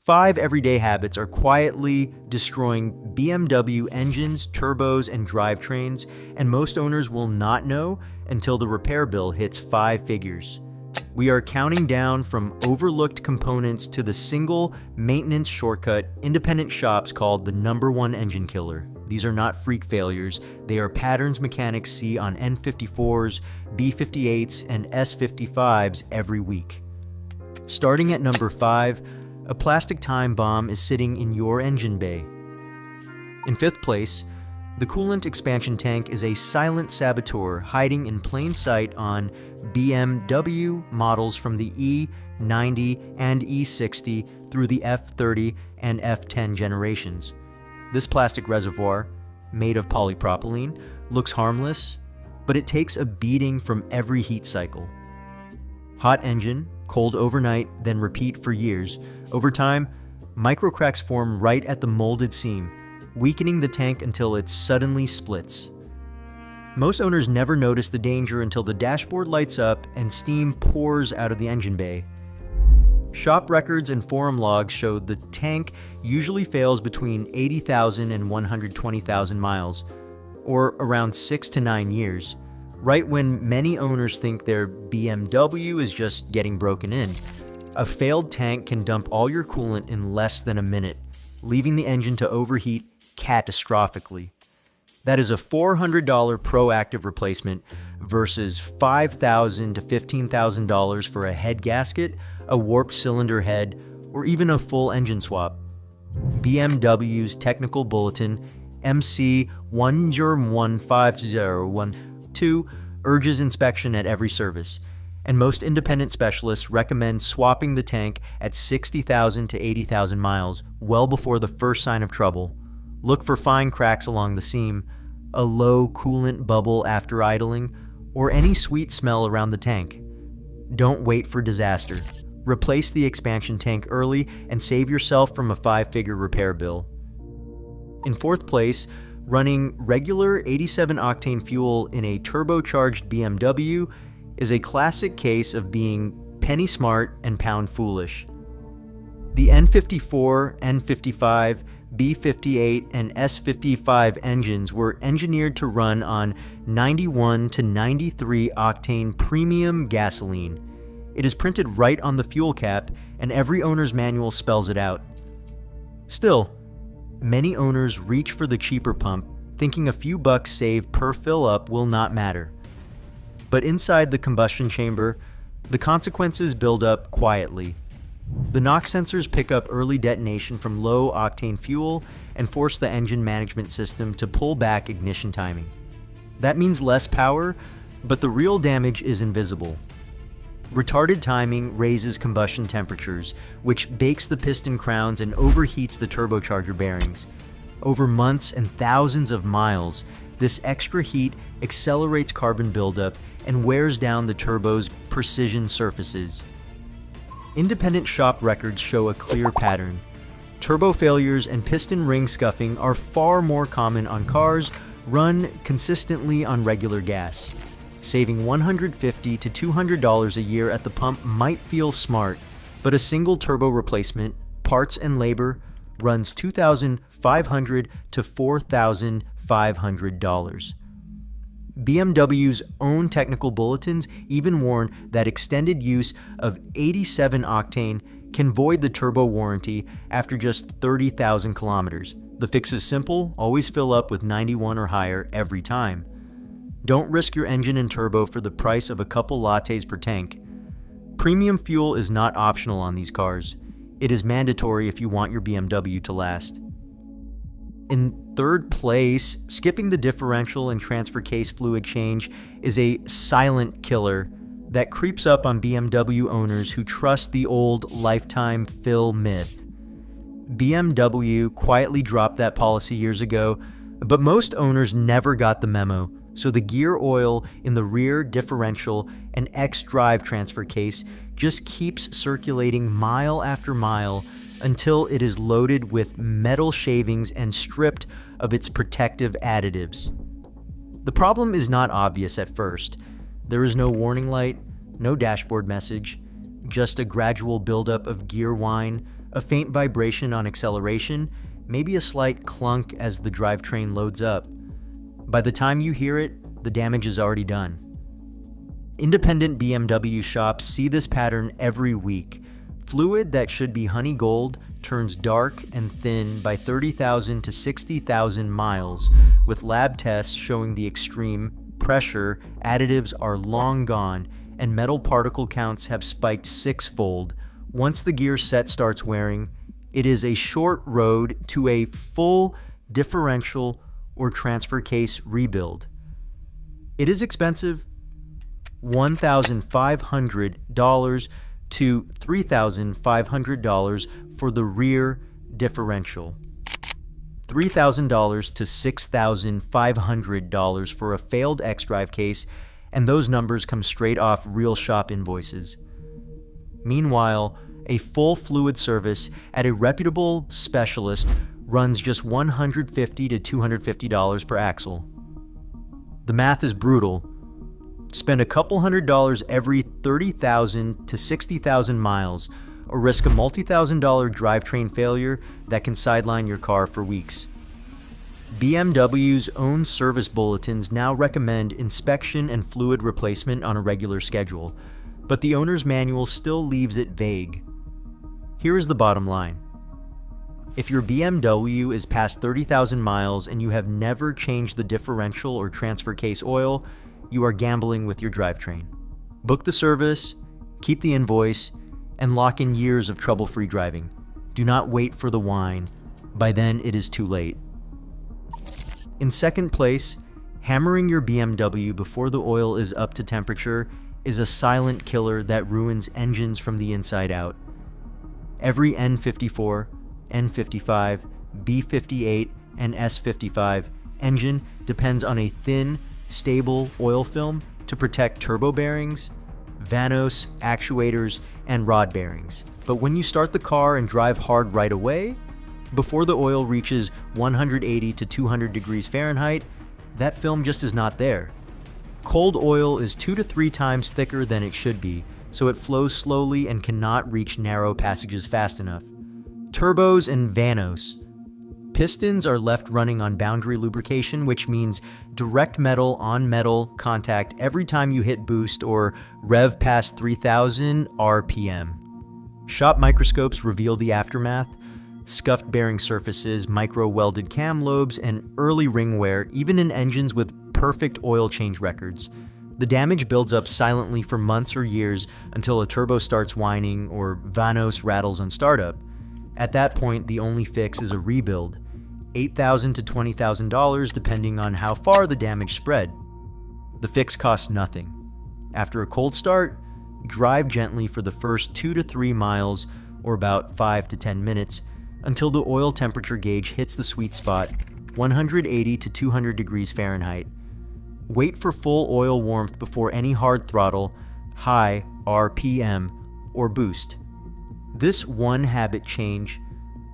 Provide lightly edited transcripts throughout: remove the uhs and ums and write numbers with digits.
5 everyday habits are quietly destroying BMW engines, turbos, and drivetrains, and most owners will not know until the repair bill hits 5 figures. We are counting down from overlooked components to the single maintenance shortcut independent shops called the #1 engine killer. These are not freak failures, they are patterns mechanics see on N54s, B58s, and S55s every week. Starting at number 5, a plastic time bomb is sitting in your engine bay. In 5th place, the coolant expansion tank is a silent saboteur hiding in plain sight on BMW models from the E90 and E60 through the F30 and F10 generations. This plastic reservoir, made of polypropylene, looks harmless, but it takes a beating from every heat cycle. Hot engine, cold overnight, then repeat for years. Over time, microcracks form right at the molded seam, weakening the tank until it suddenly splits. Most owners never notice the danger until the dashboard lights up and steam pours out of the engine bay. Shop records and forum logs show the tank usually fails between 80,000 and 120,000 miles, or around 6 to 9 years, right when many owners think their BMW is just getting broken in. A failed tank can dump all your coolant in less than a minute, leaving the engine to overheat catastrophically. That is a $400 proactive replacement versus $5,000 to $15,000 for a head gasket, a warped cylinder head, or even a full engine swap. BMW's technical bulletin, MC 1015012, urges inspection at every service, and most independent specialists recommend swapping the tank at 60,000 to 80,000 miles, well before the first sign of trouble. Look for fine cracks along the seam, a low coolant bubble after idling, or any sweet smell around the tank. Don't wait for disaster. Replace the expansion tank early and save yourself from a 5-figure repair bill. In 4th place, running regular 87-octane fuel in a turbocharged BMW is a classic case of being penny smart and pound foolish. The N54, N55, B58, and S55 engines were engineered to run on 91 to 93 octane premium gasoline. It is printed right on the fuel cap, and every owner's manual spells it out. Still, many owners reach for the cheaper pump, thinking a few bucks saved per fill-up will not matter. But inside the combustion chamber, the consequences build up quietly. The NOx sensors pick up early detonation from low-octane fuel and force the engine management system to pull back ignition timing. That means less power, but the real damage is invisible. Retarded timing raises combustion temperatures, which bakes the piston crowns and overheats the turbocharger bearings. Over months and thousands of miles, this extra heat accelerates carbon buildup and wears down the turbo's precision surfaces. Independent shop records show a clear pattern. Turbo failures and piston ring scuffing are far more common on cars run consistently on regular gas. Saving $150 to $200 a year at the pump might feel smart, but a single turbo replacement, parts and labor, runs $2,500 to $4,500. BMW's own technical bulletins even warn that extended use of 87 octane can void the turbo warranty after just 30,000 kilometers. The fix is simple, always fill up with 91 or higher every time. Don't risk your engine and turbo for the price of a couple lattes per tank. Premium fuel is not optional on these cars. It is mandatory if you want your BMW to last. In 3rd place, skipping the differential and transfer case fluid change is a silent killer that creeps up on BMW owners who trust the old lifetime fill myth. BMW quietly dropped that policy years ago, but most owners never got the memo, so the gear oil in the rear differential and X-drive transfer case just keeps circulating mile after mile until it is loaded with metal shavings and stripped of its protective additives. The problem is not obvious at first. There is no warning light, no dashboard message, just a gradual buildup of gear whine, A faint vibration on acceleration, maybe a slight clunk as the drivetrain loads up. By the time you hear it, the damage is already done. Independent BMW shops see this pattern every week. Fluid that should be honey gold turns dark and thin by 30,000 to 60,000 miles, with lab tests showing the extreme pressure additives are long gone and metal particle counts have spiked sixfold. Once the gear set starts wearing, it is a short road to a full differential or transfer case rebuild. It is expensive, $1,500 to $3,500 for the rear differential, $3,000 to $6,500 for a failed X-Drive case, and those numbers come straight off real shop invoices. Meanwhile, a full fluid service at a reputable specialist runs just $150 to $250 per axle. The math is brutal. Spend a couple $100 every 30,000 to 60,000 miles, or risk a multi-thousand-dollar drivetrain failure that can sideline your car for weeks. BMW's own service bulletins now recommend inspection and fluid replacement on a regular schedule, but the owner's manual still leaves it vague. Here is the bottom line. If your BMW is past 30,000 miles and you have never changed the differential or transfer case oil, you are gambling with your drivetrain. Book the service, keep the invoice, and lock in years of trouble-free driving. Do not wait for the wine. By then, it is too late. In second place, hammering your BMW before the oil is up to temperature is a silent killer that ruins engines from the inside out. Every N54, N55, B58, and S55 engine depends on a thin, stable oil film to protect turbo bearings, VANOS, actuators, and rod bearings. But when you start the car and drive hard right away, before the oil reaches 180 to 200 degrees Fahrenheit, that film just is not there. Cold oil is 2 to 3 times thicker than it should be, so it flows slowly and cannot reach narrow passages fast enough. Turbos and VANOS. Pistons are left running on boundary lubrication, which means direct metal on metal contact every time you hit boost or rev past 3,000 RPM. Shop microscopes reveal the aftermath: scuffed bearing surfaces, micro-welded cam lobes, and early ring wear, even in engines with perfect oil change records. The damage builds up silently for months or years until a turbo starts whining or VANOS rattles on startup. At that point, the only fix is a rebuild, $8,000 to $20,000 depending on how far the damage spread. The fix costs nothing. After a cold start, drive gently for the first 2 to 3 miles, or about 5 to 10 minutes, until the oil temperature gauge hits the sweet spot, 180 to 200 degrees Fahrenheit. Wait for full oil warmth before any hard throttle, high RPM, or boost. This one habit change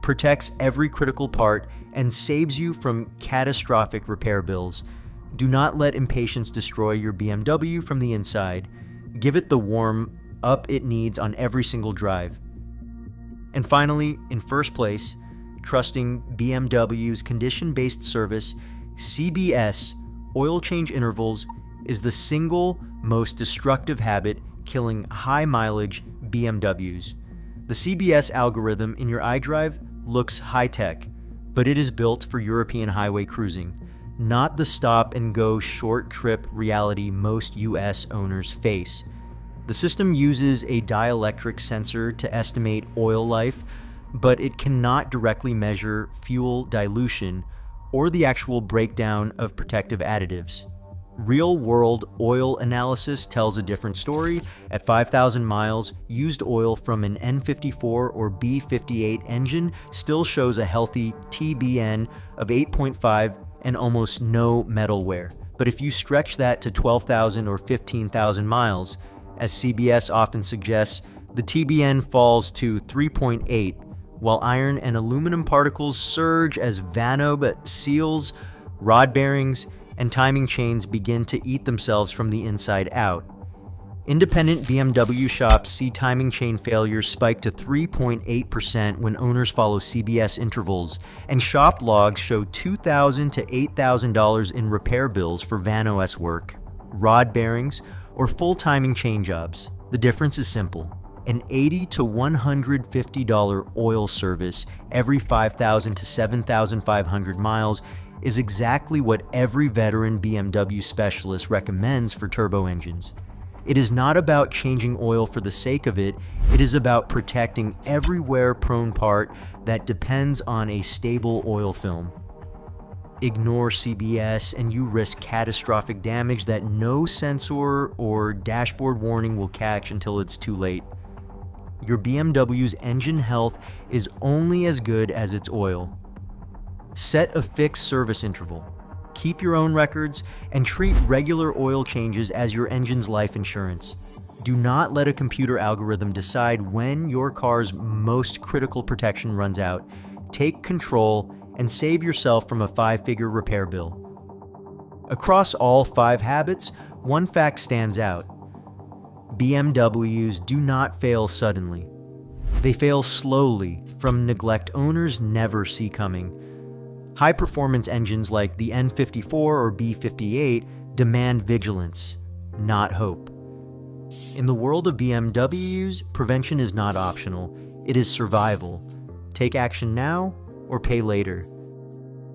protects every critical part and saves you from catastrophic repair bills. Do not let impatience destroy your BMW from the inside. Give it the warm up it needs on every single drive. And finally, in first place, trusting BMW's condition-based service, CBS oil change intervals is the single most destructive habit killing high-mileage BMWs. The CBS algorithm in your iDrive looks high-tech, but it is built for European highway cruising, not the stop-and-go short-trip reality most US owners face. The system uses a dielectric sensor to estimate oil life, but it cannot directly measure fuel dilution or the actual breakdown of protective additives. Real-world oil analysis tells a different story. At 5,000 miles, used oil from an N54 or B58 engine still shows a healthy TBN of 8.5 and almost no metal wear. But if you stretch that to 12,000 or 15,000 miles, as CBS often suggests, the TBN falls to 3.8, while iron and aluminum particles surge as VANOS seals, rod bearings, and timing chains begin to eat themselves from the inside out. Independent BMW shops see timing chain failures spike to 3.8% when owners follow CBS intervals, and shop logs show $2,000 to $8,000 in repair bills for VANOS work, rod bearings, or full timing chain jobs. The difference is simple. An $80 to $150 oil service every 5,000 to 7,500 miles is exactly what every veteran BMW specialist recommends for turbo engines. It is not about changing oil for the sake of it, it is about protecting every wear-prone part that depends on a stable oil film. Ignore CBS and you risk catastrophic damage that no sensor or dashboard warning will catch until it's too late. Your BMW's engine health is only as good as its oil. Set a fixed service interval. Keep your own records and treat regular oil changes as your engine's life insurance. Do not let a computer algorithm decide when your car's most critical protection runs out. Take control and save yourself from a 5-figure repair bill. Across all 5 habits, one fact stands out. BMWs do not fail suddenly. They fail slowly from neglect owners never see coming. High-performance engines like the N54 or B58 demand vigilance, not hope. In the world of BMWs, prevention is not optional. It is survival. Take action now or pay later.